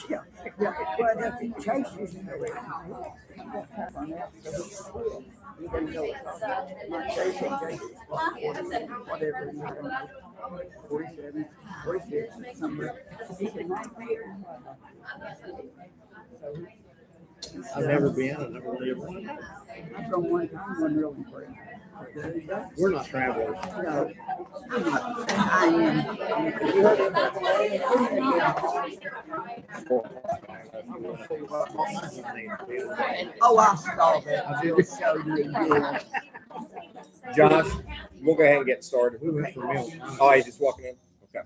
Yeah, well, if it chases you, even though it's not chasing, whatever, 47, 46, somewhere. I've never been. I've never lived. I've gone one time, one real important. We're not travelers. No, I'm not. I am. Oh, I saw that. Bill showed me. Yeah. Josh, we'll go ahead and get started. We went for meals. Oh, he's just walking in? Okay.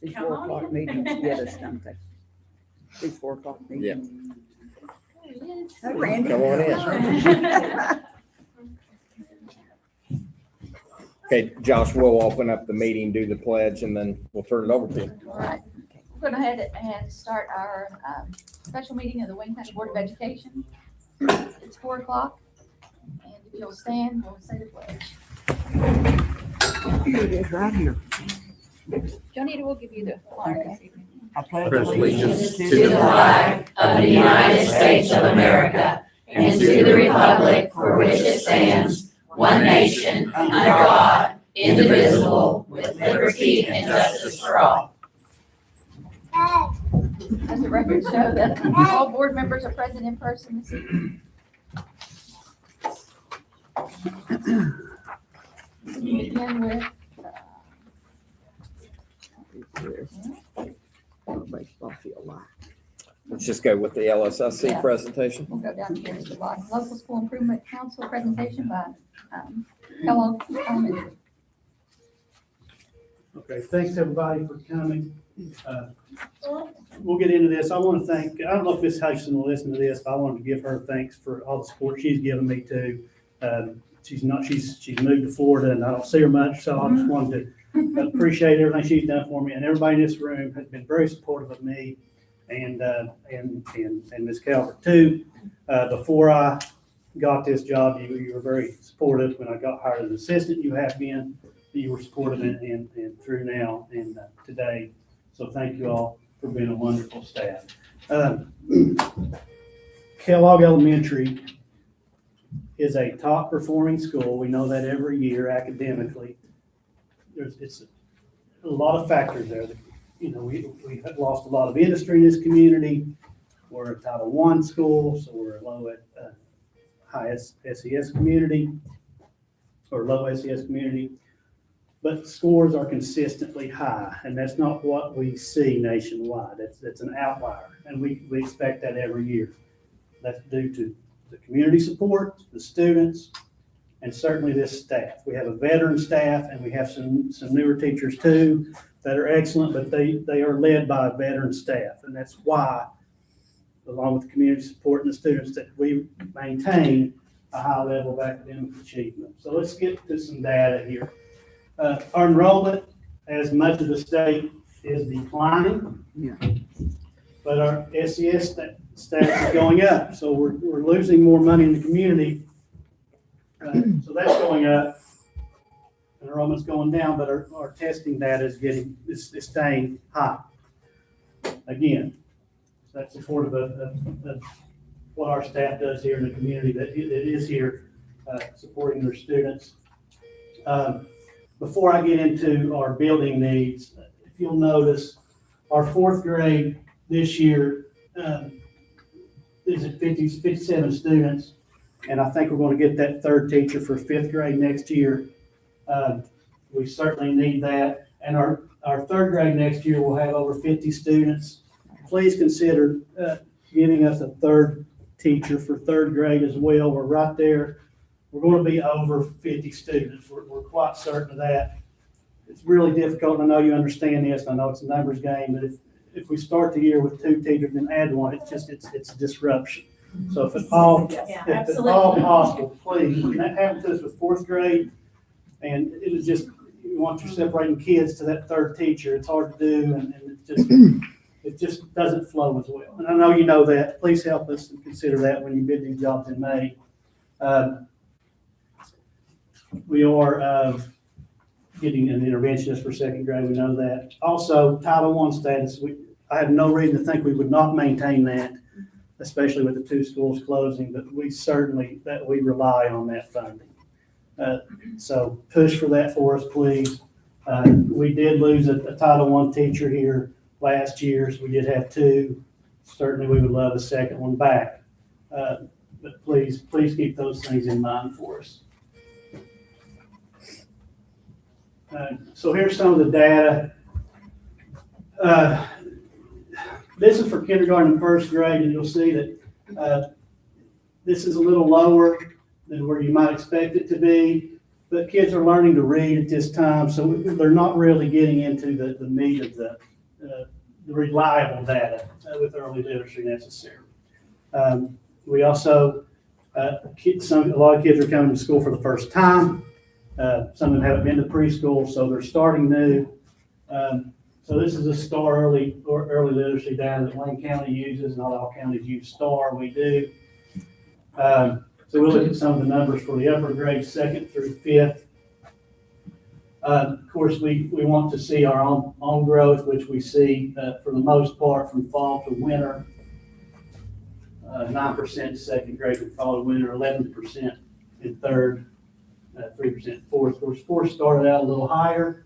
These 4 o'clock meetings get us something. These 4 o'clock meetings. Hey, Randy. Come on in. Okay, Josh, we'll open up the meeting, do the pledge, and then we'll turn it over to you. All right, we're going to go ahead and start our special meeting of the Wayne County Board of Education. It's 4 o'clock, and if you'll stand, we'll say the pledge. Here it is, right here. Jonita will give you the honor this evening. I pledge allegiance to the flag of the United States of America and to the republic for which it stands, one nation, under God, indivisible, with liberty and justice for all. As the records show that all board members are present in person this evening. We begin with baseball field line. Let's just go with the LSSC Yeah. presentation. we'll go down here to the bottom. Local School Improvement Council presentation by Kellogg Elementary. Okay, thanks everybody for coming. We'll get into this. I want to thank, I don't know if Ms. Hutchinson will listen to this, but I wanted to give her thanks for all the support she's given me too. She's moved to Florida and I don't see her much, so I just wanted to appreciate everything she's done for me. And everybody in this room has been very supportive of me and Ms. Calvert too. Before I got this job, you were very supportive. When I got hired as an assistant, you have been. You were supportive and through now and today. So thank you all for being a wonderful staff. Kellogg Elementary is a top performing school. We know that every year academically. It's a lot of factors there. We have lost a lot of industry in this community. We're a Title I school, so we're a low high SES community or low SES community. But scores are consistently high, and that's not what we see nationwide. That's an outlier, and we expect that every year. That's due to the community support, the students, and certainly this staff. We have a veteran staff, and we have some newer teachers too that are excellent, but they are led by a veteran staff, and that's why, along with the community support and the students, that we maintain a high level of academic achievement. So let's get to some data here. Our enrollment, as much of the state, is declining. Yeah. But our SES staff is going up. So we're losing more money in the community. So that's going up. Enrollment's going down, but our testing data is staying high. Again, that's supportive of what our staff does here in the community that is here supporting their students. Before I get into our building needs, if you'll notice, our 4th grade this year is at 57 students, and I think we're going to get that 3rd teacher for 5th grade next year. We certainly need that, and our 3rd grade next year will have over 50 students. Please consider giving us a 3rd teacher for 3rd grade as well. We're right there. We're going to be over 50 students. We're quite certain of that. It's really difficult. I know you understand this. I know it's a numbers game, but if we start the year with 2 teachers and add 1, it's disruption. So if it's all possible, please. And that happened to us with 4th grade, and it was just once you're separating kids to that 3rd teacher, it's hard to do, and it's just it just doesn't flow as well. And I know you know that. Please help us and consider that when you bid these jobs in May. We are getting an interventionist for second grade. We know that. Also, Title I status, I have no reason to think we would not maintain that, especially with the two schools closing, but we certainly, that we rely on that funding. So push for that for us, please. We did lose a Title I teacher here last year, so we did have two. Certainly, we would love a second one back. But please keep those things in mind for us. So here's some of the data. This is for kindergarten and first grade, and you'll see that this is a little lower than where you might expect it to be, but kids are learning to read at this time, so they're not really getting into the meat of the reliable data with early literacy necessarily. We also, a lot of kids are coming to school for the first time. Some of them haven't been to preschool, so they're starting new. So this is a STAR early literacy data that Wayne County uses. Not all counties use STAR, we do. So we'll look at some of the numbers for the upper grades, 2nd through 5th. Of course, we want to see our own growth, which we see for the most part from fall to winter. 9% second grade from fall to winter, 11% in third, 3% in fourth. Of course, fourth started out a little higher,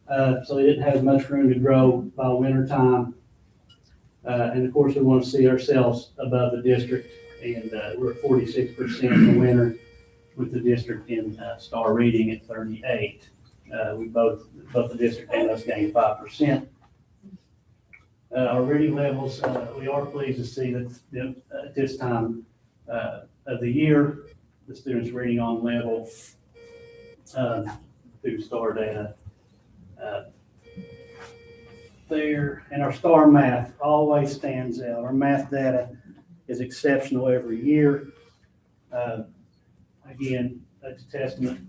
so they didn't have much room to grow by winter time. And of course, we want to see ourselves above the district, and we're at 46% in the winter with the district in STAR reading at 38. We both the district and us gained 5%. Our reading levels, we are pleased to see that at this time of the year, the students reading on level through STAR data there. And our STAR math always stands out. Our math data is exceptional every year. Again, that's a testament.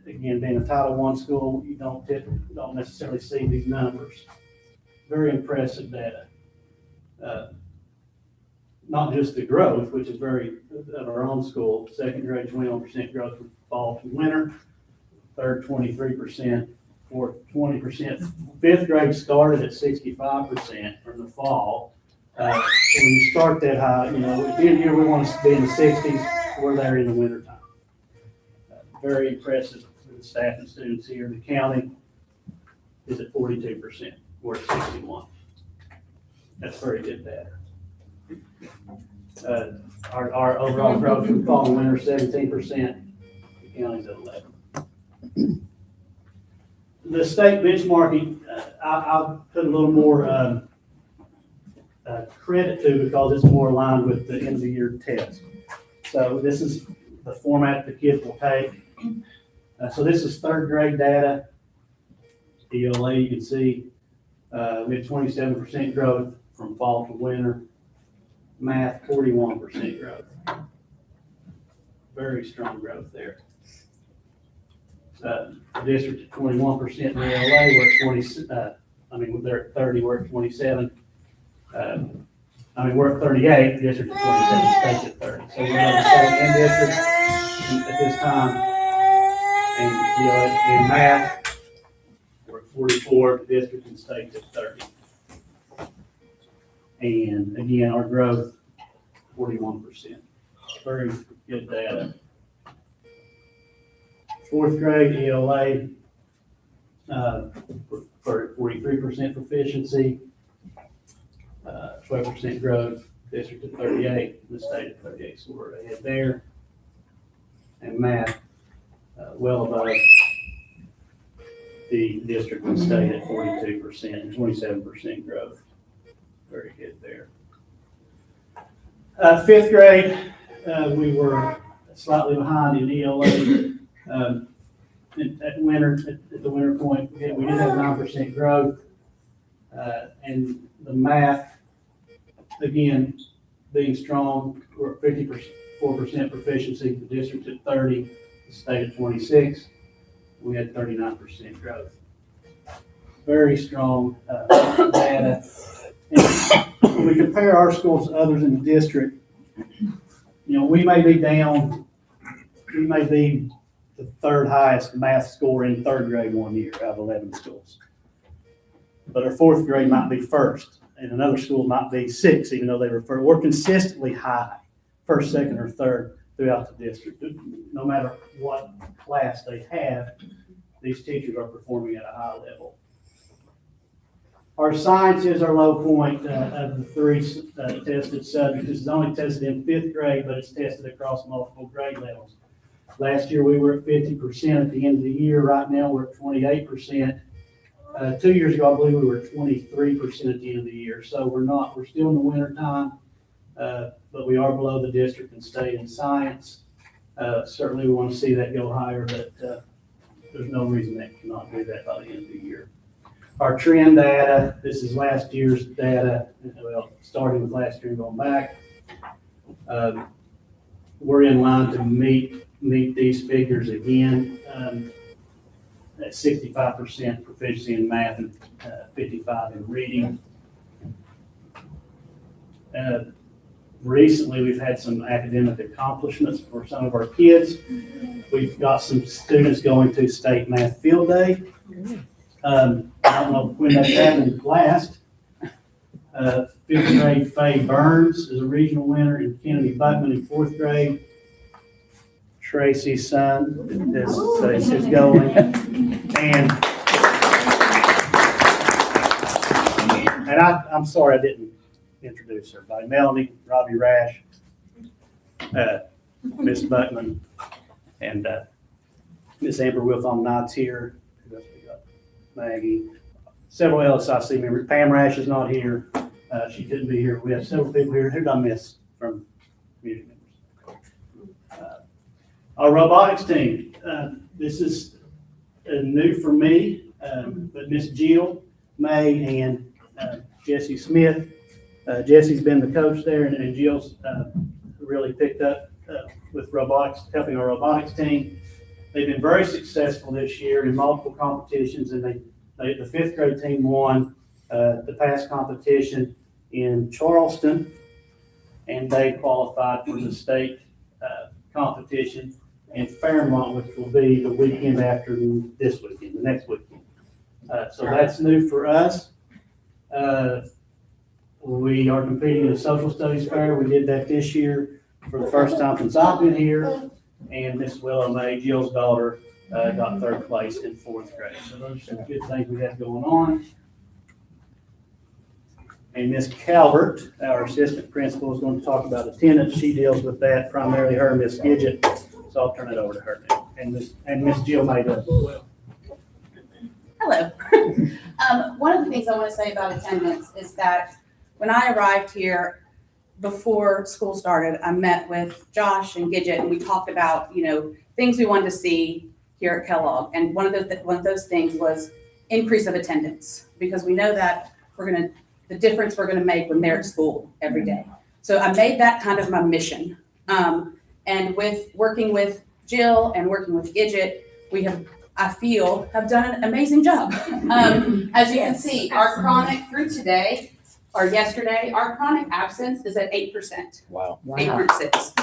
Again, being a Title I school, you don't necessarily see these numbers. Very impressive data. Not just the growth, which is very of our own school. Second grade, 21% growth from fall to winter. Third, 23%. Fourth, 20%. Fifth grade started at 65% from the fall. When you start that high, at the end of the year we want to be in the 60s. We're there in the wintertime. Very impressive for the staff and students here. The county is at 42%. We're at 61%. That's very good data. Our overall growth from fall and winter, 17%. The county's at 11%. The state benchmarking, I'll put a little more credit to because it's more aligned with the end of the year test. So this is the format the kids will take. So this is third grade data. ELA, you can see we had 27% growth from fall to winter. Math, 41% growth. Very strong growth there. The district at 21% in the ELA, we're at they're at 30, we're at 27. We're at 38, the district at 27, state at 30. So we're at the state and district at this time. And in math, we're at 44, the district and state at 30. And again, our growth, 41%. Very good data. Fourth grade ELA, for 43% proficiency, 12% growth, district at 38, the state at 38, so we're ahead there. And math, well above the district and state at 42% and 27% growth. Very good there. Fifth grade, we were slightly behind in ELA. At the winter point, we did have 9% growth. And the math, again, being strong, we're at 54% proficiency, the district at 30, the state at 26. We had 39% growth. Very strong data. And when we compare our schools to others in the district, we may be the third highest math score in third grade one year out of 11 schools. But our fourth grade might be first, and another school might be sixth, even though they were first. We're consistently high, first, second, or third throughout the district. No matter what class they have, these teachers are performing at a high level. Our science is our low point of the three tested subjects. This is only tested in fifth grade, but it's tested across multiple grade levels. Last year, we were at 50% at the end of the year. Right now, we're at 28%. 2 years ago, I believe we were at 23% at the end of the year. So we're still in the winter time, but we are below the district and state in science. Certainly, we want to see that go higher, but there's no reason that cannot do that by the end of the year. Our trend data, this is last year's data, well, starting with last year and going back. We're in line to meet these figures again. At 65% proficiency in math and 55% in reading. Recently, we've had some academic accomplishments for some of our kids. We've got some students going to state math field day. I don't know when that happened last. Fifth grade Faye Burns is a regional winner, and Kennedy Buckman in fourth grade. Tracy's son is going. And I'm sorry I didn't introduce everybody. Melanie, Robbie Rash, Miss Buckman, and Miss Amber Wilthon Knight's here. Who else we got? Maggie. Several LSIC members. Pam Rash is not here. She couldn't be here. We have several people here. Who did I miss from community members? Our robotics team. This is new for me, but Miss Jill May and Jessie Smith. Jessie's been the coach there, and Jill's really picked up with robotics, helping our robotics team. They've been very successful this year in multiple competitions, and the fifth grade team won the past competition in Charleston, and they qualified for the state competition in Fairmont, which will be the weekend after this weekend, the next weekend. So that's new for us. We are competing in the social studies fair. We did that this year for the first time since I've been here. And Miss Willow May, Jill's daughter, got third place in fourth grade. So those are some good things we have going on. And Miss Calvert, our assistant principal, is going to talk about attendance. She deals with that, primarily her and Miss Gidget. So I'll turn it over to her now. And Miss Jill May does as well. Hello. One of the things I want to say about attendance is that when I arrived here before school started, I met with Josh and Gidget, and we talked about, things we wanted to see here at Kellogg. And one of those things was increase of attendance, because we know that the difference we're going to make when they're at school every day. So I made that kind of my mission. And with working with Jill and working with Gidget, we have done an amazing job. As you can see, our chronic yesterday, our chronic absence is at 8%. Wow. 8.6.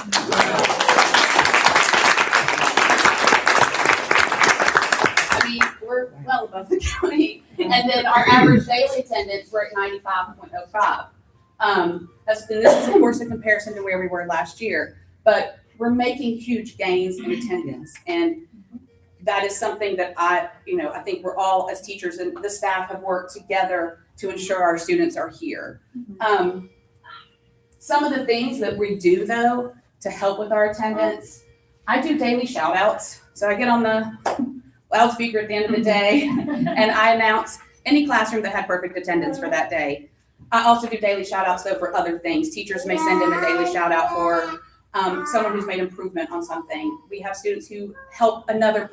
I mean, we're well above the county. And then our average daily attendance, we're at 95.05. And this is, of course, a comparison to where we were last year. But we're making huge gains in attendance. And that is something that I think we're all, as teachers and the staff, have worked together to ensure our students are here. Some of the things that we do, though, to help with our attendance, I do daily shout outs. So I get on the loudspeaker at the end of the day and I announce any classroom that had perfect attendance for that day. I also do daily shout outs, though, for other things. Teachers may send in a daily shout out for someone who's made improvement on something. We have students who help another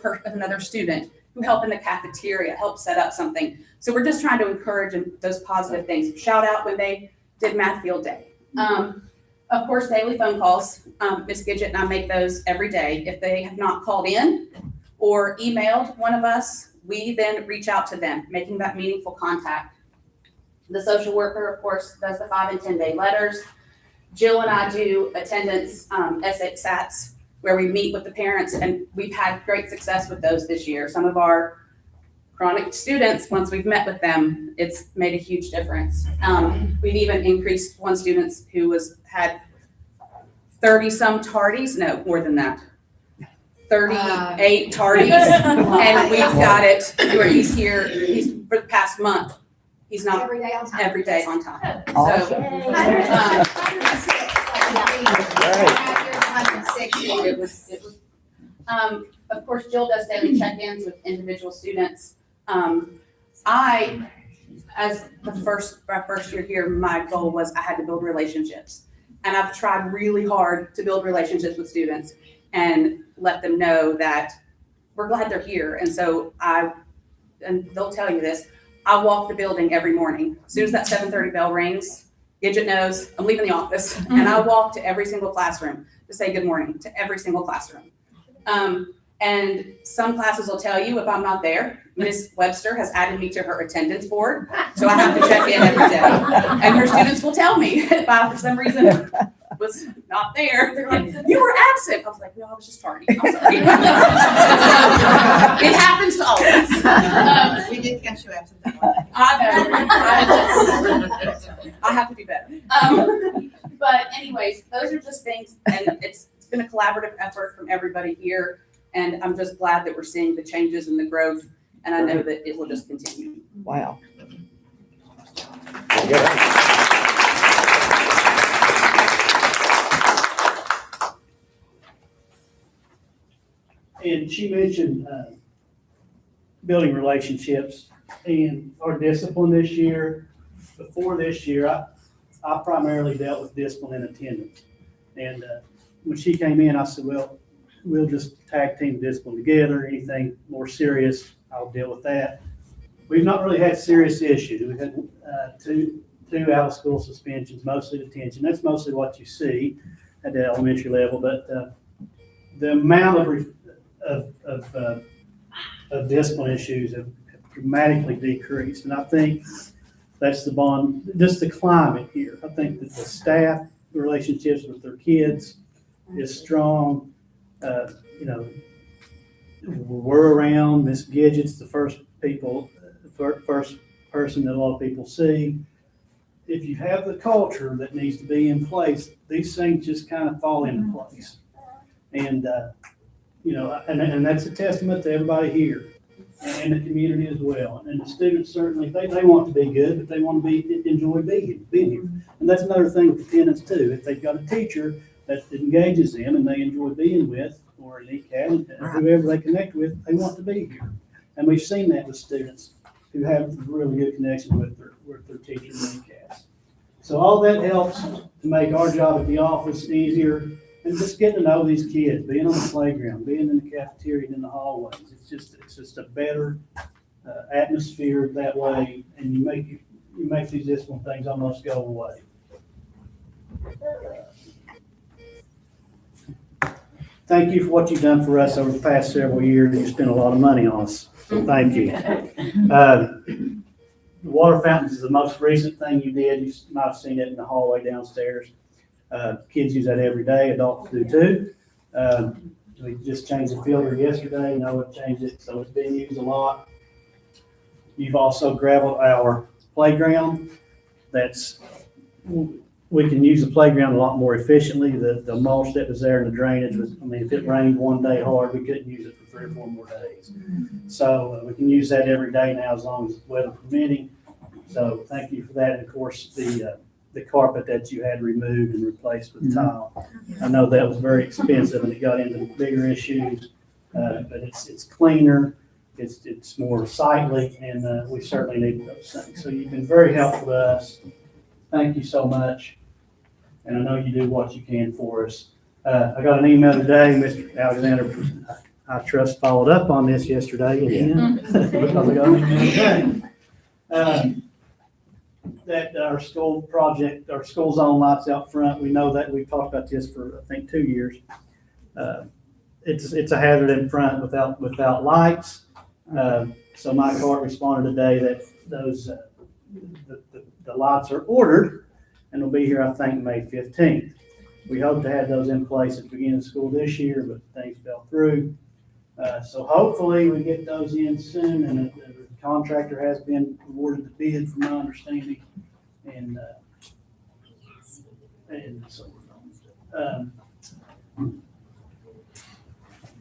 student, who help in the cafeteria, help set up something. So we're just trying to encourage those positive things. Shout out when they did math field day. Of course, daily phone calls. Miss Gidget and I make those every day. If they have not called in or emailed one of us, we then reach out to them, making that meaningful contact. The social worker, of course, does the 5 and 10 day letters. Jill and I do attendance SATs where we meet with the parents, and we've had great success with those this year. Some of our chronic students, once we've met with them, it's made a huge difference. We've even increased one student who had 30 some tardies, no, more than that. 38 tardies, and we've got it where he's here, for the past month, he's not Every day on time. every day on time. Awesome. It was, of course, Jill does daily check-ins with individual students. I, as my first year here, my goal was I had to build relationships. And I've tried really hard to build relationships with students and let them know that we're glad they're here. And so and they'll tell you this, I walk the building every morning. As soon as that 7:30 bell rings, Gidget knows I'm leaving the office, and I walk to every single classroom to say good morning to every single classroom. And some classes will tell you if I'm not there. Miss Webster has added me to her attendance board, so I have to check in every day. And her students will tell me if I, for some reason, was not there. They're like, "You were absent." I was like, "No, I was just tardy. I'm sorry." It happens to all of us. We did catch you absent that one day. I have to do better. But anyways, those are just things, and it's been a collaborative effort from everybody here. And I'm just glad that we're seeing the changes and the growth, and I know that it will just continue. Wow. And she mentioned building relationships and our discipline this year. Before this year, I primarily dealt with discipline and attendance. And when she came in, I said, well, we'll just tag team discipline together. Anything more serious, I'll deal with that. We've not really had serious issues. We've had two out-of-school suspensions, mostly detention. That's mostly what you see at the elementary level. But the amount of discipline issues have dramatically decreased. And I think that's the bond, just the climate here. I think that the staff relationships with their kids is strong. We're around. Miss Gidget's the first person that a lot of people see. If you have the culture that needs to be in place, these things just kind of fall into place. And and that's a testament to everybody here and the community as well. And the students certainly, they want to be good, but they want to enjoy being here. And that's another thing with attendance too. If they've got a teacher that engages them and they enjoy being with, or an ECAD, whoever they connect with, they want to be here. And we've seen that with students who have really good connections with their teachers and ECADs. So all that helps to make our job at the office easier, and just getting to know these kids, being on the playground, being in the cafeteria, and in the hallways. It's just a better atmosphere that way, and you make these discipline things almost go away. Thank you for what you've done for us over the past several years. You spent a lot of money on us, so thank you. The water fountains is the most recent thing you did. You might have seen it in the hallway downstairs. Kids use that every day. Adults do too. We just changed the filter yesterday. Noah changed it, so it's being used a lot. You've also gravelled our playground. We can use the playground a lot more efficiently. The mulch that was there and the drainage was, if it rained one day hard, we couldn't use it for 3 or 4 more days. So we can use that every day now as long as weather permitting. So thank you for that. And of course, the carpet that you had removed and replaced with tile. I know that was very expensive and it got into bigger issues, but it's cleaner, it's more sightly, and we certainly need those things. So you've been very helpful to us. Thank you so much. And I know you do what you can for us. I got an email today, Mr. Alexander, I trust followed up on this yesterday again, because I got an email today. That our school project, our school zone lights out front, we know that we've talked about this for, I think, 2 years. It's a hazard in front without lights. So my court responded today that those, the lots are ordered and will be here, I think, May 15th. We hope to have those in place at the beginning of school this year, but things fell through. So hopefully we get those in soon, and the contractor has been awarded the bid from my understanding. And so,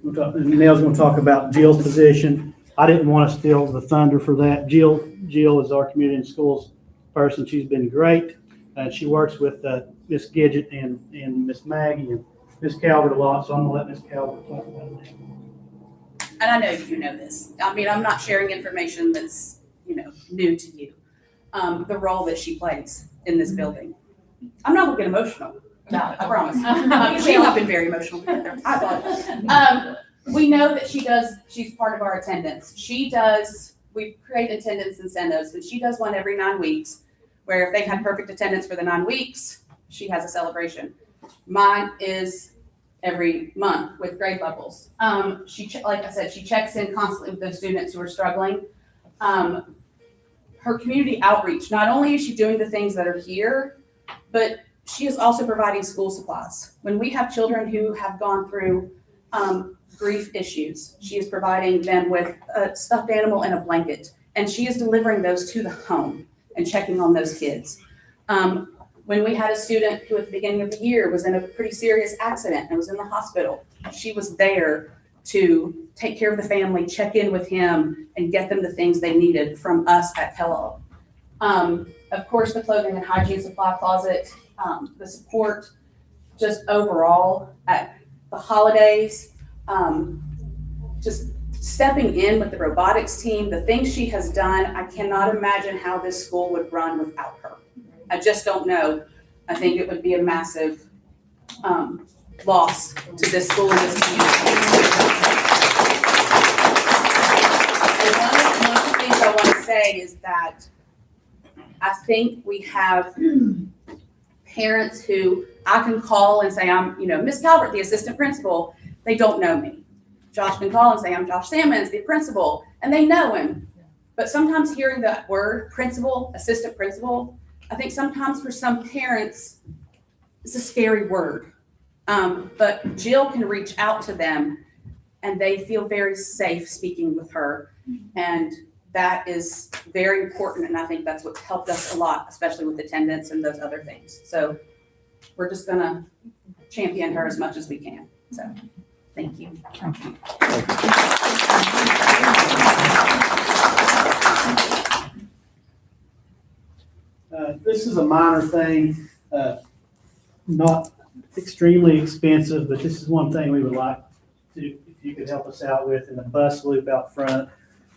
Nell's gonna talk about Jill's position. I didn't want to steal the thunder for that. Jill is our community and schools person. She's been great. She works with Miss Gidget and Miss Maggie and Miss Calvert a lot, so I'm gonna let Miss Calvert talk about that. And I know you know this. I mean, I'm not sharing information that's, new to you. The role that she plays in this building. I'm not gonna get emotional. No, I promise. She's not been very emotional either. I apologize. We know that she's part of our attendance. We create attendance incentives, and she does one every 9 weeks, where if they've had perfect attendance for the 9 weeks, she has a celebration. Mine is every month with grade levels. Like I said, she checks in constantly with those students who are struggling. Her community outreach, not only is she doing the things that are here, but she is also providing school supplies. When we have children who have gone through grief issues, she is providing them with a stuffed animal and a blanket, and she is delivering those to the home and checking on those kids. When we had a student who at the beginning of the year was in a pretty serious accident and was in the hospital, she was there to take care of the family, check in with him, and get them the things they needed from us at Kellogg. Of course, the clothing and hygiene supply closet, the support just overall at the holidays, just stepping in with the robotics team, the things she has done, I cannot imagine how this school would run without her. I just don't know. I think it would be a massive loss to this school and this community. And one of the things I want to say is that I think we have parents who I can call and say, I'm, Miss Calvert, the assistant principal. They don't know me. Josh can call and say, I'm Josh Sammons, the principal, and they know him. But sometimes hearing that word, principal, assistant principal, I think sometimes for some parents, it's a scary word. But Jill can reach out to them and they feel very safe speaking with her. And that is very important. And I think that's what's helped us a lot, especially with attendance and those other things. So we're just gonna champion her as much as we can. So thank you. This is a minor thing, not extremely expensive, but this is one thing we would like to, if you could help us out with, in the bus loop out front.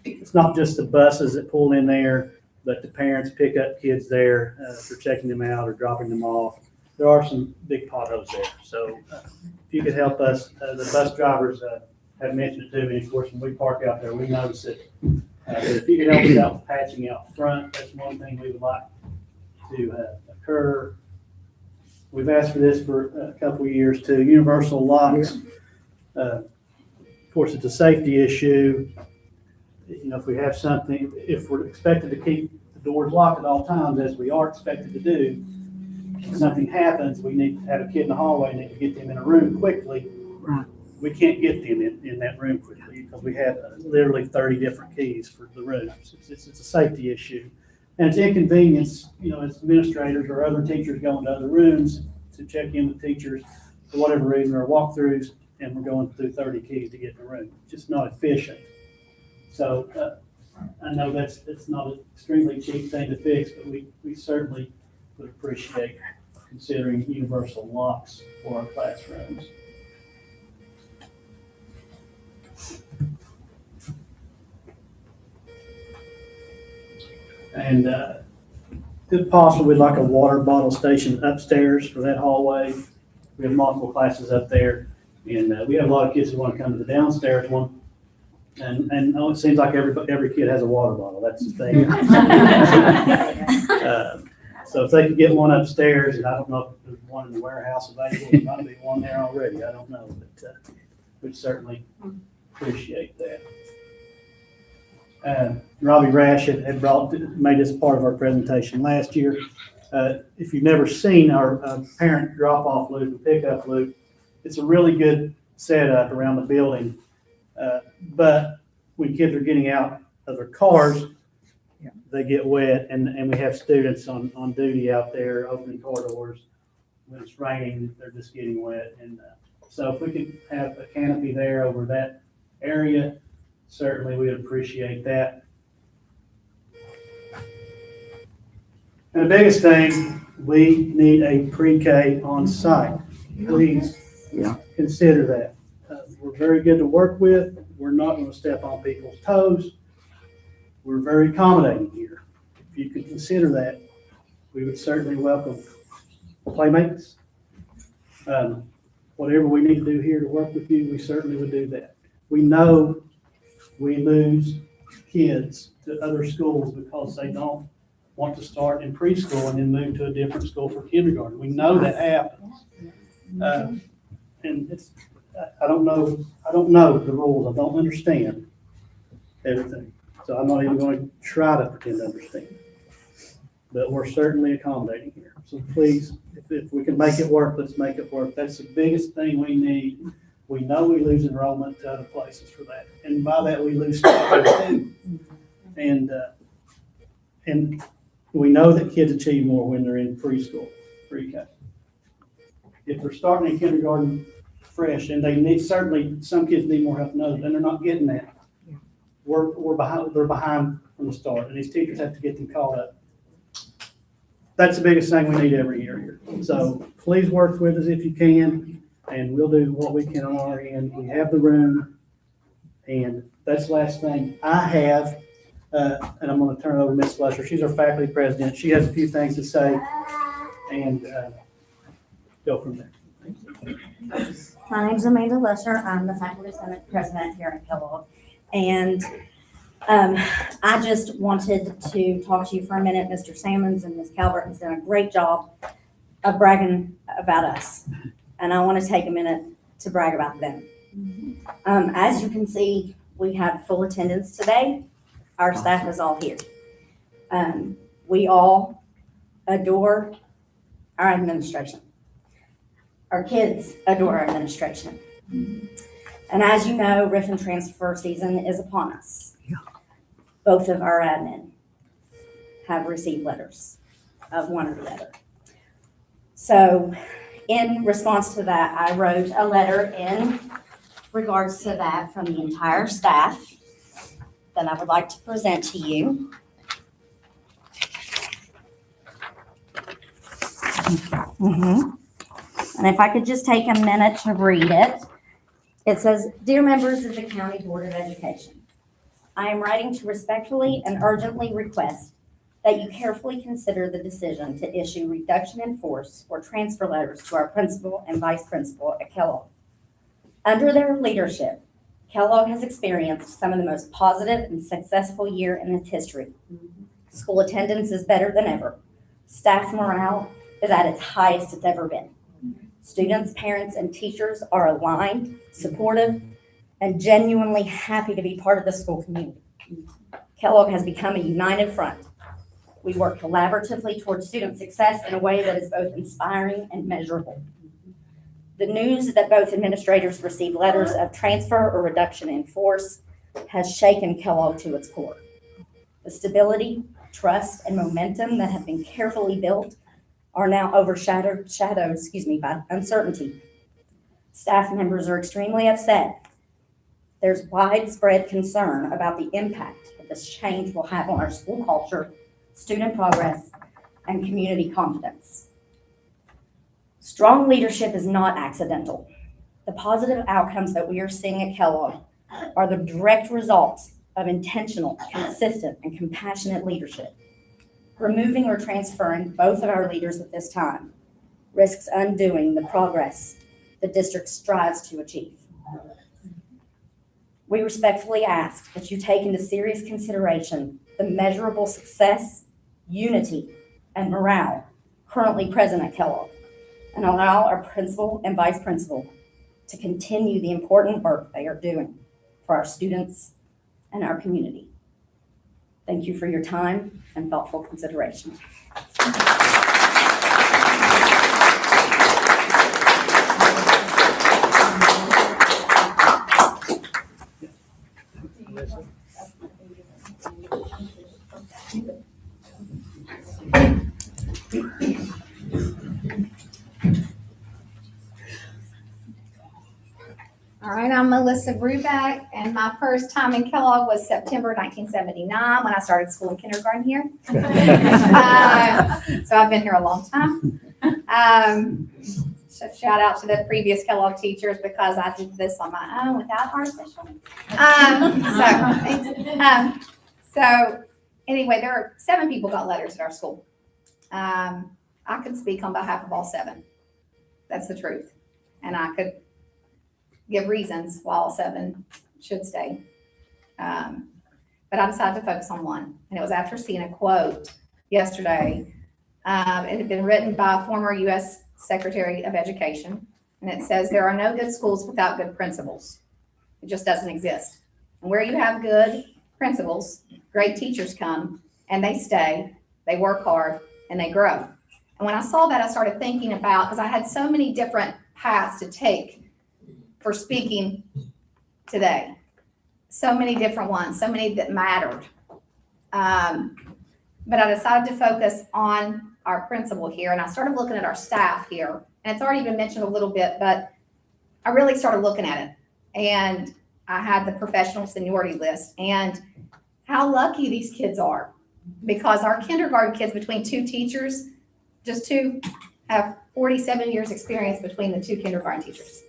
It's not just the buses that pull in there, but the parents pick up kids there for checking them out or dropping them off. There are some big potholes there. So if you could help us, the bus drivers have mentioned it to me. Of course, when we park out there, we notice it. But if you could help us out with patching out front, that's one thing we would like to occur. We've asked for this for a couple of years too. Universal locks. Of course, it's a safety issue. If we have something, if we're expected to keep the doors locked at all times, as we are expected to do, if something happens, we need to have a kid in the hallway, need to get them in a room quickly. Right. We can't get them in that room quickly because we have literally 30 different keys for the rooms. It's a safety issue. And it's inconvenience, as administrators or other teachers go into other rooms to check in with teachers for whatever reason, or walkthroughs, and we're going through 30 keys to get in the room. It's just not efficient. So I know it's not an extremely cheap thing to fix, but we certainly would appreciate considering universal locks for our classrooms. And if possible, we'd like a water bottle station upstairs for that hallway. We have multiple classes up there, and we have a lot of kids who want to come to the downstairs one. And it seems like every kid has a water bottle. That's the thing. So if they could get one upstairs, and I don't know if there's one in the warehouse available, there might be one there already. I don't know, but we'd certainly appreciate that. Robbie Rash had made this part of our presentation last year. If you've never seen our parent drop-off loop and pickup loop, it's a really good setup around the building. But when kids are getting out of their cars, they get wet, and we have students on duty out there opening car doors. When it's raining, they're just getting wet. And so if we could have a canopy there over that area, certainly we'd appreciate that. And the biggest thing, we need a pre-K on site. Please consider that. We're very good to work with. We're not going to step on people's toes. We're very accommodating here. If you could consider that, we would certainly welcome playmates. Whatever we need to do here to work with you, we certainly would do that. We know we lose kids to other schools because they don't want to start in preschool and then move to a different school for kindergarten. We know that happens. And it's, I don't know the rules. I don't understand everything. So I'm not even going to try to pretend to understand. But we're certainly accommodating here. So please, if we can make it work, let's make it work. That's the biggest thing we need. We know we lose enrollment to other places for that. And by that, we lose staff too. And we know that kids achieve more when they're in preschool, pre-K. If they're starting in kindergarten fresh, and they need, certainly some kids need more help than others, and they're not getting that. We're behind, they're behind from the start, and these teachers have to get them caught up. That's the biggest thing we need every year here. So please work with us if you can, and we'll do what we can on our end. We have the room, and that's the last thing I have. And I'm going to turn it over to Ms. Fletcher. She's our faculty president. She has a few things to say, and go from there. My name's Amanda Lesher. I'm the faculty senate president here at Kellogg. And I just wanted to talk to you for a minute. Mr. Salmons and Ms. Calvert has done a great job of bragging about us. And I want to take a minute to brag about them. As you can see, we have full attendance today. Our staff is all here. We all adore our administration. Our kids adore our administration. And as you know, RIF and transfer season is upon us. Both of our admin have received letters of one or the other. So in response to that, I wrote a letter in regards to that from the entire staff that I would like to present to you. And if I could just take a minute to read it. It says, "Dear members of the County Board of Education, I am writing to respectfully and urgently request that you carefully consider the decision to issue reduction in force or transfer letters to our principal and vice principal at Kellogg. Under their leadership, Kellogg has experienced some of the most positive and successful year in its history. School attendance is better than ever. Staff morale is at its highest it's ever been. Students, parents, and teachers are aligned, supportive, and genuinely happy to be part of the school community. Kellogg has become a united front. We work collaboratively towards student success in a way that is both inspiring and measurable. The news that both administrators received letters of transfer or reduction in force has shaken Kellogg to its core. The stability, trust, and momentum that have been carefully built are now overshadowed by uncertainty. Staff members are extremely upset. There's widespread concern about the impact that this change will have on our school culture, student progress, and community confidence. Strong leadership is not accidental. The positive outcomes that we are seeing at Kellogg are the direct results of intentional, consistent, and compassionate leadership. Removing or transferring both of our leaders at this time risks undoing the progress the district strives to achieve. We respectfully ask that you take into serious consideration the measurable success, unity, and morale currently present at Kellogg, and allow our principal and vice principal to continue the important work they are doing for our students and our community. Thank you for your time and thoughtful consideration. All right, I'm Melissa Bruback, and my first time in Kellogg was September 1979 when I started school in kindergarten here. So I've been here a long time. So shout out to the previous Kellogg teachers because I did this on my own without artificial. So anyway, there are 7 people got letters at our school. I could speak on behalf of all 7. That's the truth. And I could give reasons why all 7 should stay. But I decided to focus on one. And it was after seeing a quote yesterday. It had been written by a former U.S. Secretary of Education. And it says, there are no good schools without good principals. It just doesn't exist. And where you have good principals, great teachers come and they stay, they work hard, and they grow. And when I saw that, I started thinking about, because I had so many different paths to take for speaking today. So many different ones, so many that mattered. But I decided to focus on our principal here, and I started looking at our staff here. And it's already been mentioned a little bit, but I really started looking at it. And I had the professional seniority list and how lucky these kids are. Because our kindergarten kids, between 2 teachers, just 2, have 47 years experience between the 2 kindergarten teachers.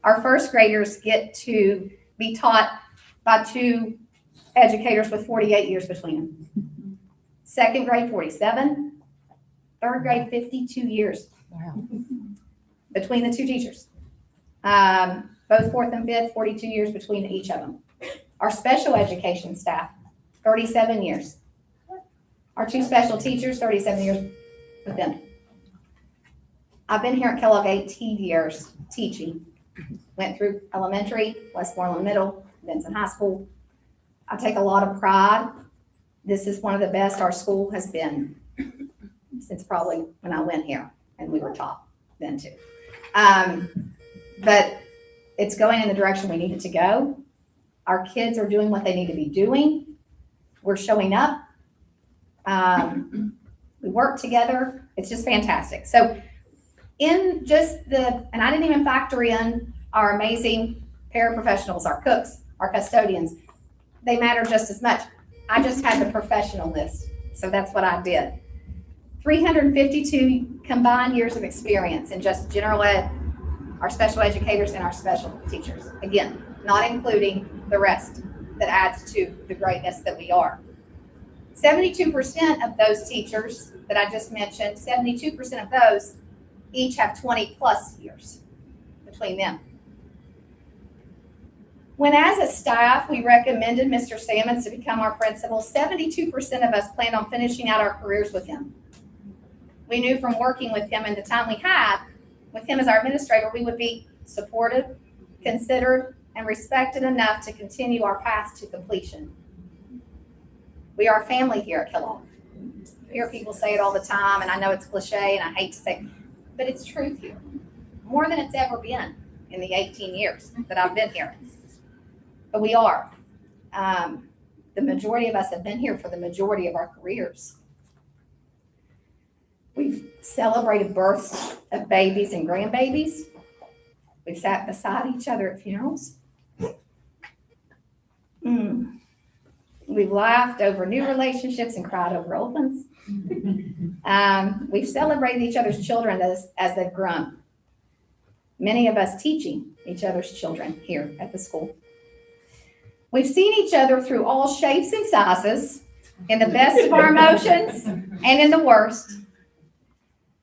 Our first graders get to be taught by 2 educators with 48 years between them. Second grade, 47. Third grade, 52 years. Wow. Between the 2 teachers. Both 4th and 5th, 42 years between each of them. Our special education staff, 37 years. Our 2 special teachers, 37 years with them. I've been here at Kellogg 18 years teaching. Went through elementary, Westmoreland Middle, Benson High School. I take a lot of pride. This is one of the best our school has been since probably when I went here, and we were taught then too. But it's going in the direction we need it to go. Our kids are doing what they need to be doing. We're showing up. We work together. It's just fantastic. So in just and I didn't even factor in our amazing paraprofessionals, our cooks, our custodians. They matter just as much. I just had the professional list. So that's what I did. 352 combined years of experience in just general ed, our special educators, and our special teachers. Again, not including the rest that adds to the greatness that we are. 72% of those teachers that I just mentioned, 72% of those each have 20 plus years between them. When as a staff, we recommended Mr. Sammons to become our principal, 72% of us planned on finishing out our careers with him. We knew from working with him and the time we had with him as our administrator, we would be supported, considered, and respected enough to continue our path to completion. We are a family here at Kellogg. I hear people say it all the time, and I know it's cliche, and I hate to say it, but it's truth here. More than it's ever been in the 18 years that I've been here. But we are. The majority of us have been here for the majority of our careers. We've celebrated births of babies and grandbabies. We've sat beside each other at funerals. We've laughed over new relationships and cried over old ones. We've celebrated each other's children as they've grown. Many of us teaching each other's children here at the school. We've seen each other through all shapes and sizes, in the best of our emotions and in the worst.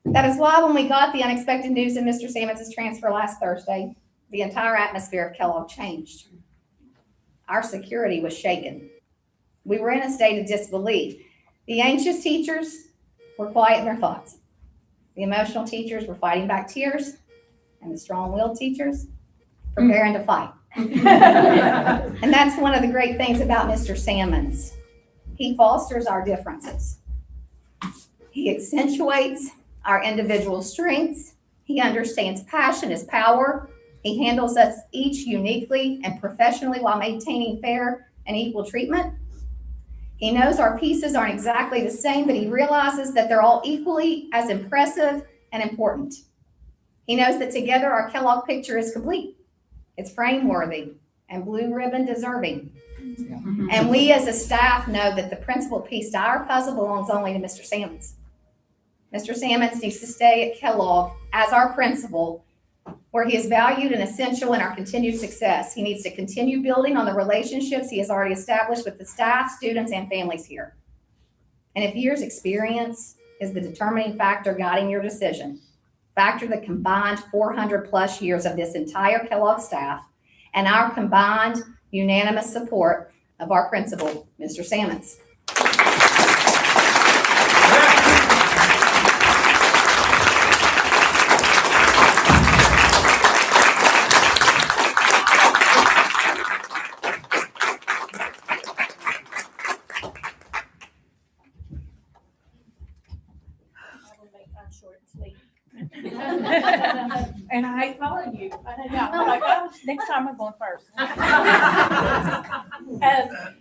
That is why when we got the unexpected news of Mr. Sammons' transfer last Thursday, the entire atmosphere of Kellogg changed. Our security was shaken. We were in a state of disbelief. The anxious teachers were quiet in their thoughts. The emotional teachers were fighting back tears, and the strong-willed teachers preparing to fight. And that's one of the great things about Mr. Sammons. He fosters our differences. He accentuates our individual strengths. He understands passion is power. He handles us each uniquely and professionally while maintaining fair and equal treatment. He knows our pieces aren't exactly the same, but he realizes that they're all equally as impressive and important. He knows that together our Kellogg picture is complete. It's frame-worthy and blue ribbon deserving. And we as a staff know that the principal piece to our puzzle belongs only to Mr. Sammons. Mr. Sammons needs to stay at Kellogg as our principal, where he is valued and essential in our continued success. He needs to continue building on the relationships he has already established with the staff, students, and families here. And if years' experience is the determining factor guiding your decision, factor the combined 400 plus years of this entire Kellogg staff and our combined unanimous support of our principal, Mr. Sammons. And I hate following you. I know. I'm like, oh, next time I'm going first.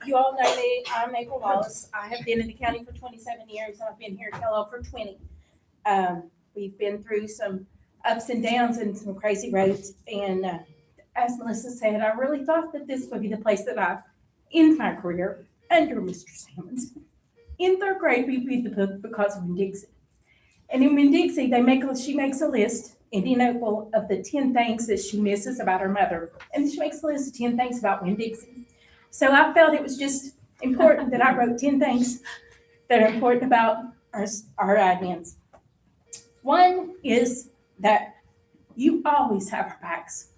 You all know me. I'm April Wallace. I have been in the county for 27 years. I've been here at Kellogg for 20. We've been through some ups and downs and some crazy roads. And as Melissa said, I really thought that this would be the place that I, in my career, under Mr. Sammons, in third grade, we read the book Because of Winn-Dixie. And in Winn-Dixie, she makes a list in the notebook of the 10 things that she misses about her mother. And she makes a list of 10 things about Winn-Dixie. So I felt it was just important that I wrote 10 things that are important about our admins. One is that you always have our backs.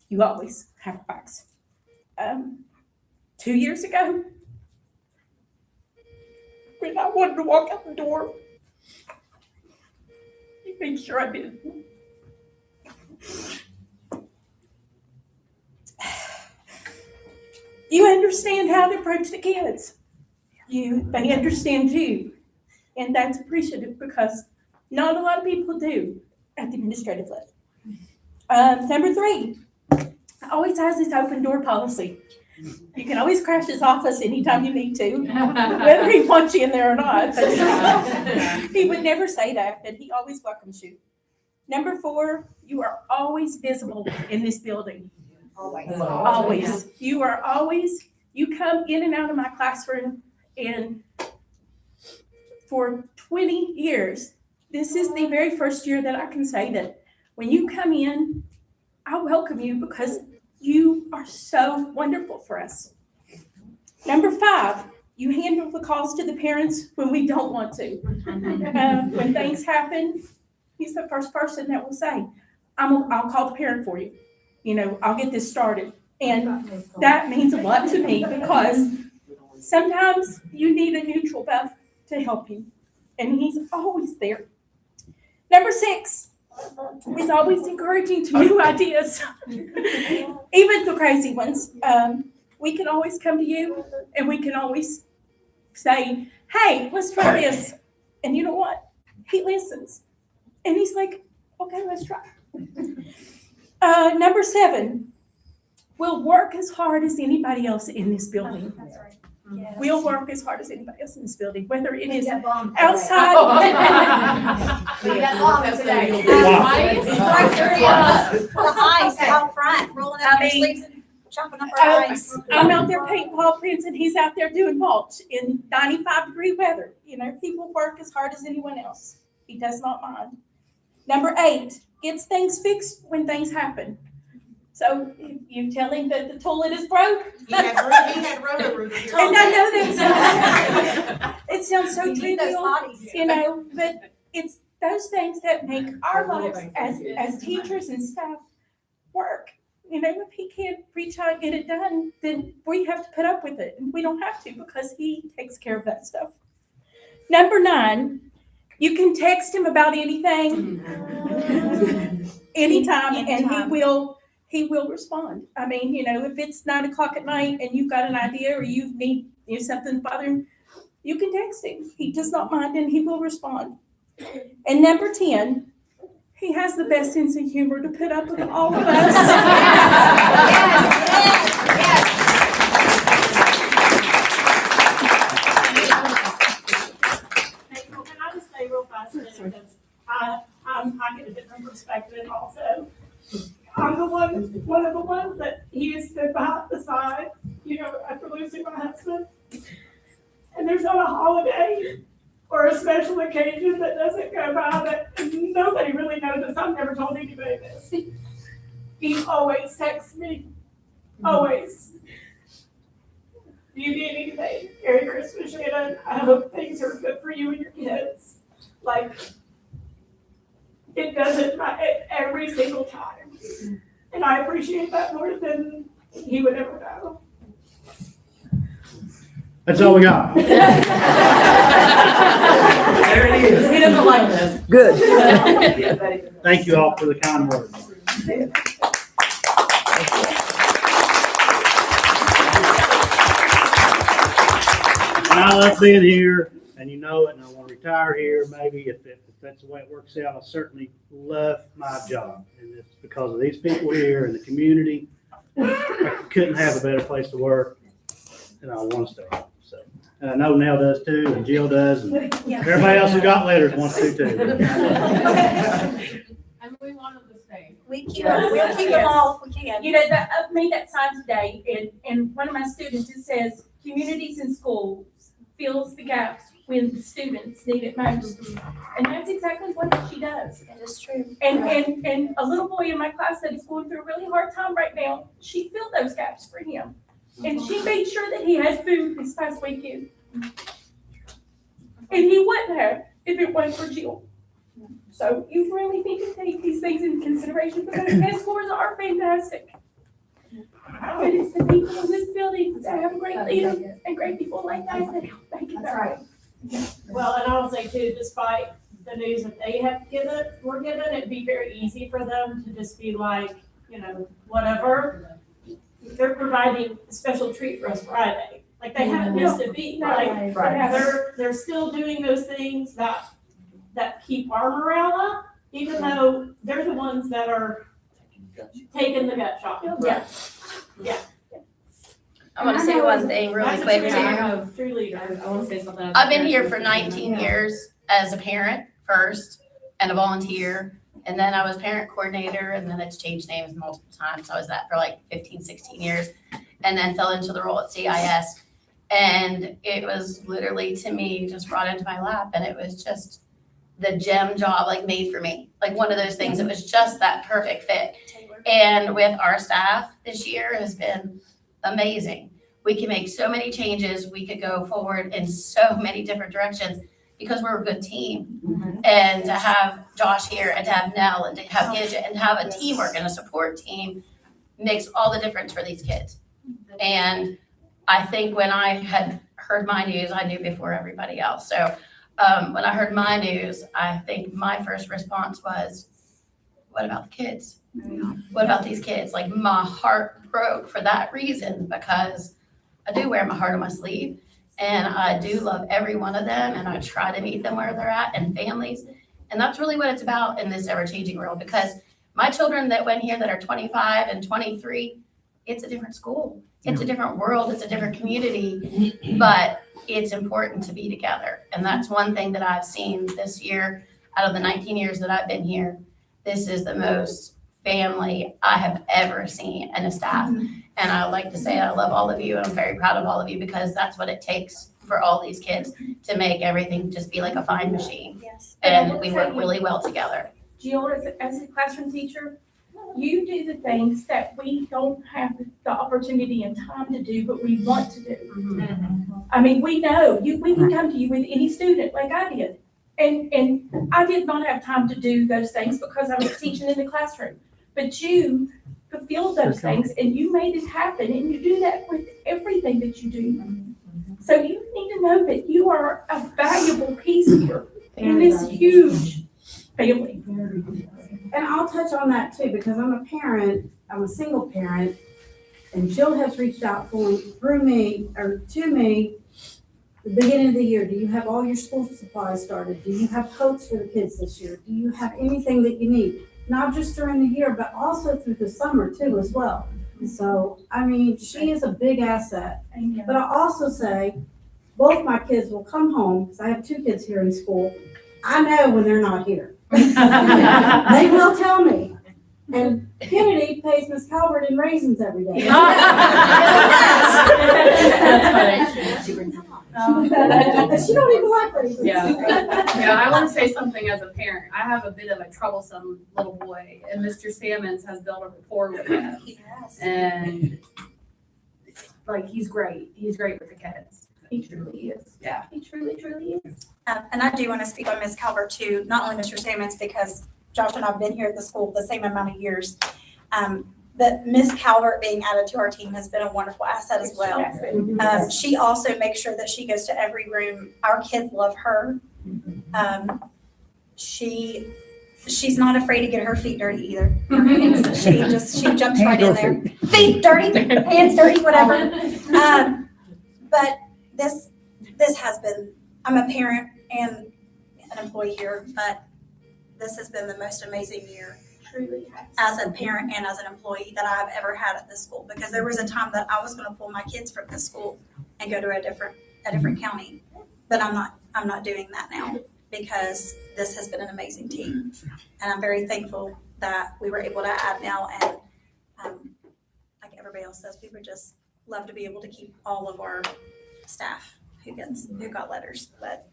You always have our backs. 2 years ago, when I wanted to walk out the door, you make sure I did. You understand how to approach the kids. They understand you. And that's appreciative because not a lot of people do at the administrative level. Number 3, always has this open door policy. You can always crash his office anytime you need to, whether he wants you in there or not. He would never say that, but he always welcomes you. Number 4, you are always visible in this building. Always. You come in and out of my classroom, and for 20 years, this is the very first year that I can say that when you come in, I welcome you because you are so wonderful for us. Number 5, you handle the calls to the parents when we don't want to. When things happen, he's the first person that will say, I'll call the parent for you. I'll get this started. And that means a lot to me because sometimes you need a neutral buff to help you. And he's always there. Number 6, he's always encouraging to new ideas, even the crazy ones. We can always come to you and we can always say, hey, let's try this. And you know what? He listens. And he's like, okay, let's try. Number 7, we'll work as hard as anybody else in this building. That's right. Yes. We'll work as hard as anybody else in this building, whether it is outside. The ice out front, rolling up your sleeves and chopping up our ice. I'm out there painting paw prints and he's out there doing mulch in 95-degree weather. He will work as hard as anyone else. He does not mind. Number 8, gets things fixed when things happen. So you tell him that the toilet is broke. He had roto-rooter here. And I know that it sounds so trivial, but it's those things that make our lives as teachers and staff work. If he can't reach out and get it done, then we have to put up with it. And we don't have to because he takes care of that stuff. Number 9, you can text him about anything, anytime, and he will respond. If it's 9:00 at night and you've got an idea or you need something bothering, you can text him. He does not mind and he will respond. And number 10, he has the best sense of humor to put up with all of us. Hey, well, can I just say real fast, because I get a different perspective also. I'm one of the ones that he has stood beside, after losing my husband. And there's not a holiday or a special occasion that doesn't go by that nobody really knows this. I've never told anybody this. He always texts me, always. Do you need anything? Merry Christmas, Shannon. I hope things are good for you and your kids. Like, it doesn't matter every single time. And I appreciate that more than he would ever know. That's all we got. There it is. He doesn't like this. Good. Thank you all for the kind words. And I love being here, and you know it, and I want to retire here maybe if that's the way it works out. I certainly love my job, and it's because of these people here and the community. I couldn't have a better place to work, and I want to stay. So, and I know Nell does too, and Jill does, and everybody else who got letters wants to too. And we want them to stay. We'll keep them all if we can. You know, I made that sign today, and one of my students, it says, communities in schools fills the gaps when the students need it most. And that's exactly what she does. That is true. And a little boy in my class that is going through a really hard time right now, she filled those gaps for him. And she made sure that he had food this past weekend. And he wouldn't have if it wasn't for Jill. So you really need to take these things into consideration because test scores are fantastic. But it's the people in this building that have a great leader and great people like that that help make it right. Well, and I will say too, despite the news that they were given, it'd be very easy for them to just be like, whatever. They're providing a special treat for us Friday. Like they haven't missed a beat. Like they're still doing those things that keep our morale up, even though they're the ones that are taking the gut shot. Yeah. I want to say one thing really That's a quick true- too. True leader. I want to say something. I've been here for 19 years as a parent first and a volunteer. And then I was parent coordinator and then it's changed names multiple times. I was that for like 15, 16 years and then fell into the role at CIS. And it was literally to me just brought into my lap and it was just the gem job like made for me. Like one of those things, it was just that perfect fit. And with our staff this year has been amazing. We can make so many changes. We could go forward in so many different directions because we're a good team. And to have Josh here and to have Nell and to have Gidget and to have a teamwork and a support team makes all the difference for these kids. And I think when I had heard my news, I knew before everybody else. So when I heard my news, I think my first response was, what about the kids? What about these kids? Like my heart broke for that reason because I do wear my heart on my sleeve and I do love every one of them and I try to meet them where they're at and families. And that's really what it's about in this ever-changing world because my children that went here that are 25 and 23, it's a different school. It's a different world. It's a different community, but it's important to be together. And that's one thing that I've seen this year out of the 19 years that I've been here. This is the most family I have ever seen in a staff. And I like to say I love all of you and I'm very proud of all of you because that's what it takes for all these kids to make everything just be like a fine machine. Yes. And we work really well together. Jill, as a classroom teacher, you do the things that we don't have the opportunity and time to do, but we want to do. I mean, we know we can come to you with any student like I did. And I did not have time to do those things because I was teaching in the classroom. But you fulfilled those things and you made it happen and you do that with everything that you do. So you need to know that you are a valuable piece here in this huge family. And I'll touch on that too, because I'm a parent, I'm a single parent, and Jill has reached out to me the beginning of the year, do you have all your school supplies started? Do you have coats for the kids this year? Do you have anything that you need? Not just during the year, but also through the summer too as well. So, I mean, she is a big asset. But I also say, both my kids will come home, because I have 2 kids here in school. I know when they're not here. They will tell me. And Kennedy pays Miss Calvert in raisins every day. She don't even like raisins. Yeah, I want to say something as a parent. I have a bit of a troublesome little boy, and Mr. Salmons has built a rapport with him. And like, he's great. He's great with the kids. He truly is. Yeah, he truly is. And I do want to speak on Ms. Calvert too, not only Mr. Salmons, because Josh and I have been here at the school the same amount of years. But Ms. Calvert being added to our team has been a wonderful asset as well. She also makes sure that she goes to every room. Our kids love her. She's not afraid to get her feet dirty either. She jumps right in there. Feet dirty, hands dirty, whatever. But this has been, I'm a parent and an employee here, but this has been the most amazing year as a parent and as an employee that I've ever had at this school, because there was a time that I was going to pull my kids from this school and go to a different county, but I'm not doing that now, because this has been an amazing team, and I'm very thankful that we were able to add now. And like everybody else says, we would just love to be able to keep all of our staff who got letters, but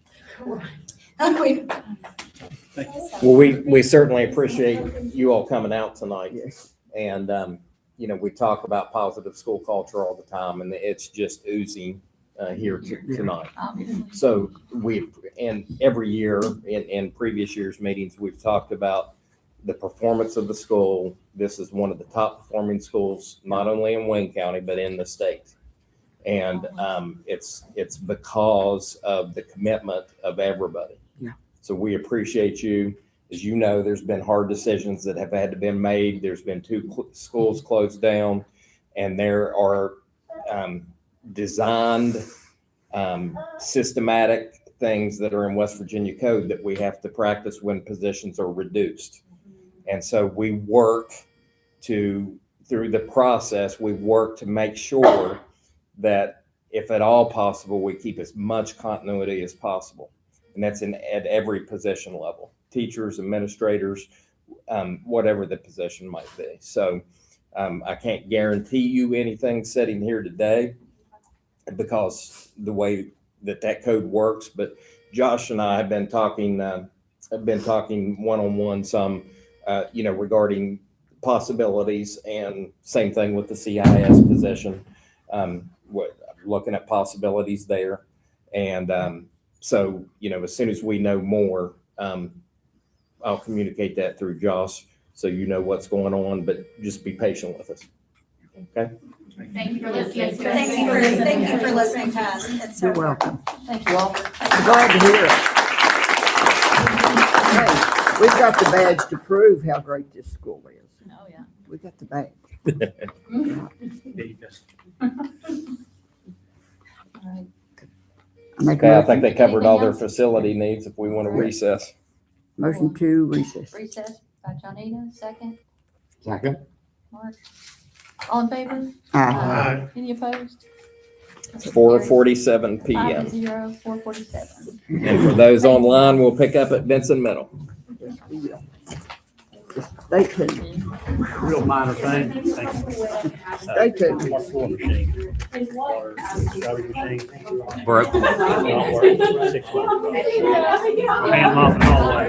Well, we certainly appreciate you all coming out tonight. Yes. And, we talk about positive school culture all the time, and it's just oozing here tonight. So and every year in previous years' meetings, we've talked about the performance of the school. This is one of the top performing schools, not only in Wayne County, but in the state. And it's because of the commitment of everybody. Yeah. So we appreciate you. As you know, there's been hard decisions that have had to be made. There's been 2 schools closed down, and there are designed systematic things that are in West Virginia code that we have to practice when positions are reduced. And so we work through the process, we work to make sure that if at all possible, we keep as much continuity as possible. And that's at every position level, teachers, administrators, whatever the position might be. So I can't guarantee you anything sitting here today because the way that code works, but Josh and I have been talking one-on-one some, regarding possibilities, and same thing with the CIS position. Looking at possibilities there. And so, as soon as we know more, I'll communicate that through Josh so you know what's going on, but just be patient with us. Okay? Thank you for listening. Thank you for listening to us. It's so You're welcome. Thank you all. I'm glad to hear it. Hey, we've got the badge to prove how great this school is. Oh, yeah. We got the badge. Okay, I think they covered all their facility needs if we want to recess. Motion to recess. Recess by Johnita, second. Second. Mark. All in favor? Aye. Any opposed? It's 4:47 p.m. 4:47. And for those online, we'll pick up at Vincent Middle. Yes, we will. Stay tuned. Real minor thing. Thank you. Stay tuned. Our floor machine. Our garbage machine. Broke. Not working. 6 months. Hand mopping all the way.